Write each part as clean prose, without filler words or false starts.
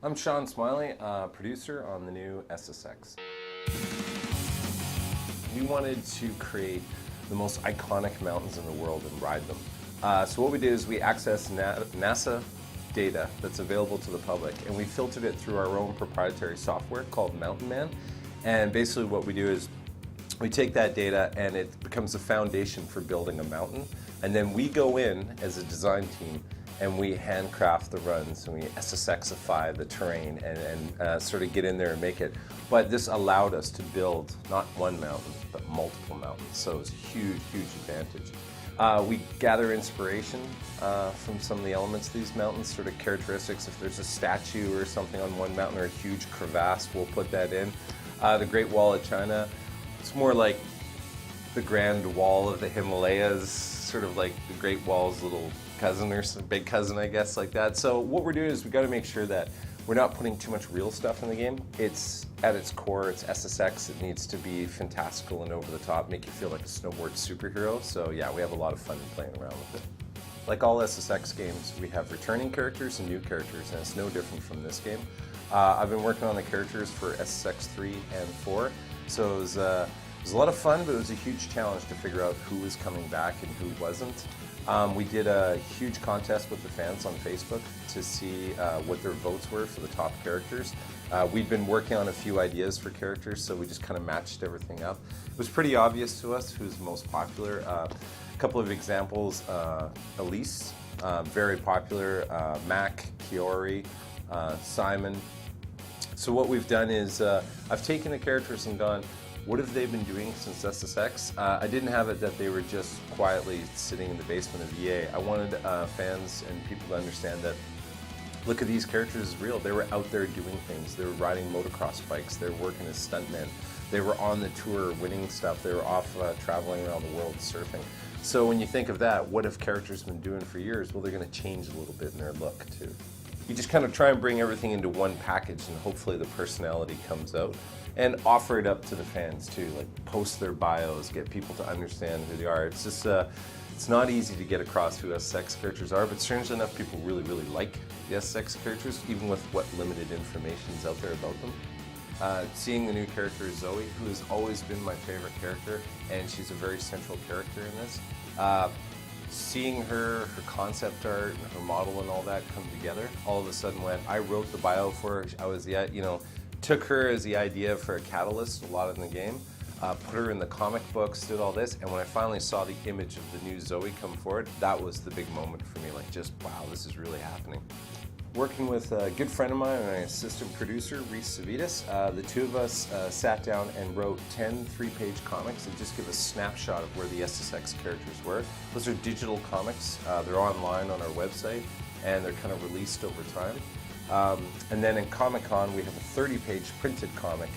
I'm Sean Smillie, producer on the new SSX. We wanted to create the most iconic mountains in the world and ride them. So what we did is we accessed NASA data that's available to the public, and we filtered it through our own proprietary software called Mountain Man. And basically what we do is we take that data and it becomes a foundation for building a mountain. And then we go in as a design team and we handcraft the runs and we SSXify the terrain and sort of get in there and make it. But this allowed us to build not one mountain, but multiple mountains. So it's a huge, huge advantage. We gather inspiration from some of the elements of these mountains, sort of characteristics. If there's a statue or something on one mountain or a huge crevasse, we'll put that in. The Great Wall of China, it's more like the Grand Wall of the Himalayas, sort of like the Great Wall's little cousin or some big cousin, I guess, like that. So what we're doing is we got to make sure that we're not putting too much real stuff in the game. It's at its core, it's SSX. It needs to be fantastical and over the top, make you feel like a snowboard superhero. So yeah, we have a lot of fun playing around with it. Like all SSX games, we have returning characters and new characters, and it's no different from this game. I've been working on the characters for SSX 3 and 4, so it was a lot of fun, but it was a huge challenge to figure out who was coming back and who wasn't. We did a huge contest with the fans on Facebook to see what their votes were for the top characters. We'd been working on a few ideas for characters, so we just kind of matched everything up. It was pretty obvious to us who's most popular. A couple of examples, Elise, very popular, Mac, Kiori, Simon. So what we've done is I've taken the characters and gone, what have they been doing since SSX? I didn't have it that they were just quietly sitting in the basement of EA. I wanted fans and people to understand that, look at these characters as real. They were out there doing things. They were riding motocross bikes. They were working as stuntmen. They were on the tour winning stuff. They were off traveling around the world surfing. So when you think of that, what have characters been doing for years? Well, they're going to change a little bit in their look too. You just kind of try and bring everything into one package and hopefully the personality comes out, and offer it up to the fans too, like post their bios, get people to understand who they are. It's just, it's not easy to get across who SSX characters are, but strangely enough, people really, really like the SSX characters, even with what limited information is out there about them. Seeing the new character Zoe, who has always been my favorite character, and she's a very central character in this. Seeing her concept art, and her model and all that come together, all of a sudden when I wrote the bio for her, I was, took her as the idea for a catalyst a lot in the game, put her in the comic books, did all this, and when I finally saw the image of the new Zoe come forward, that was the big moment for me, like just, wow, this is really happening. Working with a good friend of mine, my assistant producer, Reese Savitas, the two of us sat down and wrote 10 3-page comics and just give a snapshot of where the SSX characters were. Those are digital comics. They're online on our website, and they're kind of released over time. And then in Comic-Con, we have a 30-page printed comic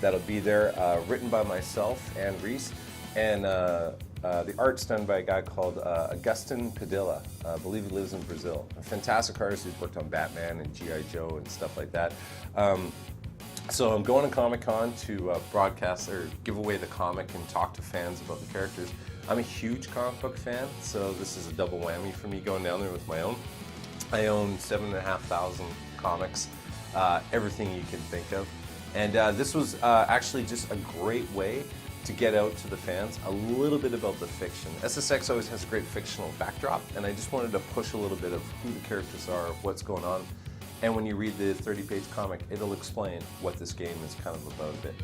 that'll be there, written by myself and Reese, and the art's done by a guy called Agustin Padilla. I believe he lives in Brazil. A fantastic artist who's worked on Batman and G.I. Joe and stuff like that. So I'm going to Comic-Con to broadcast or give away the comic and talk to fans about the characters. I'm a huge comic book fan, so this is a double whammy for me going down there with my own. I own 7,500 comics, everything you can think of. And this was actually just a great way to get out to the fans a little bit about the fiction. SSX always has a great fictional backdrop, and I just wanted to push a little bit of who the characters are, what's going on. And when you read the 30-page comic, it'll explain what this game is kind of about a bit.